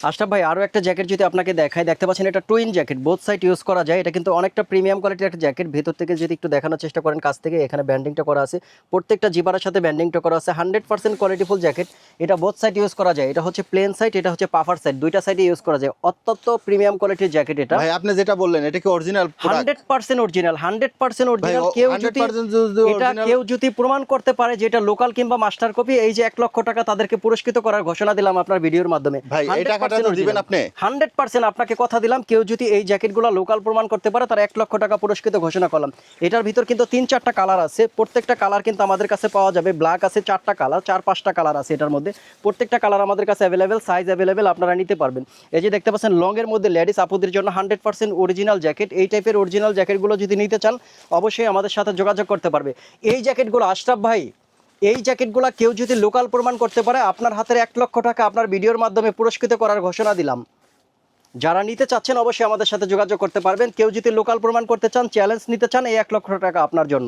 আশরাফ ভাই আরও একটা জ্যাকেট যদি আপনাকে দেখাই, দেখতে পাচ্ছেন এটা twin jacket, both side use করা যায়। এটা কিন্তু অনেকটা প্রিমিয়াম কোয়ালিটির একটা জ্যাকেট। ভেতর থেকে যদি একটু দেখানোর চেষ্টা করেন কাছ থেকে, এখানে ব্যান্ডিংটা করা আছে, প্রত্যেকটা জিবারের সাথে ব্যান্ডিংটা করা আছে। 100% কোয়ালিটিফুল জ্যাকেট। এটা বোথ সাইড ইউজ করা যায়। এটা হচ্ছে প্লেন সাইড, এটা হচ্ছে পাফার সাইড, দুইটা সাইডে ইউজ করা যায়। অত্যন্ত প্রিমিয়াম কোয়ালিটির জ্যাকেট এটা। ভাই আপনি যেটা বললেন এটা কি অরিজিনাল প্রোডাক্ট? 100% অরিজিনাল, 100% ভাই অরিজিনাল। কেউ যদি 100% এটা original- কেউ যদি প্রমাণ করতে পারে যে এটা লোকাল কিংবা মাস্টার কপি, এই যে 1 লক্ষ টাকা তাদেরকে পুরস্কৃত করার ঘোষণা দিলাম আপনার ভিডিওর মাধ্যমে। ভাই এই টাকাটা তো দিবেন আপনি? 100% আপনাকে কথা দিলাম, কেউ যদি এই জ্যাকেটগুলো লোকাল প্রমাণ করতে পারে তার 1 লক্ষ টাকা পুরস্কৃত ঘোষণা করলাম। এটার ভিতর কিন্তু 3-4টা কালার আছে, প্রত্যেকটা কালার কিন্তু আমাদের কাছে পাওয়া যাবে। ব্ল্যাক আছে 4টা কালার, 4-5টা কালার আছে এটার মধ্যে। প্রত্যেকটা কালার আমাদের কাছে অ্যাভেলেবেল, সাইজ অ্যাভেলেবেল, আপনারা নিতে পারবেন। এই যে দেখতে পাচ্ছেন লং এর মধ্যে লেডিস আপুদের জন্য 100% অরিজিনাল জ্যাকেট। এই টাইপের অরিজিনাল জ্যাকেটগুলো যদি নিতে চান অবশ্যই আমাদের সাথে যোগাযোগ করতে পারবে। এই জ্যাকেটগুলো আশরাফ ভাই, এই জ্যাকেটগুলো কেউ যদি লোকাল প্রমাণ করতে পারে আপনার হাতের 1 লক্ষ টাকা আপনার ভিডিওর মাধ্যমে পুরস্কৃত করার ঘোষণা দিলাম। যারা নিতে চাচ্ছেন অবশ্যই আমাদের সাথে যোগাযোগ করতে পারবেন। কেউ যদি লোকাল প্রমাণ করতে চান, চ্যালেঞ্জ নিতে চান, এই 1 লক্ষ টাকা আপনার জন্য।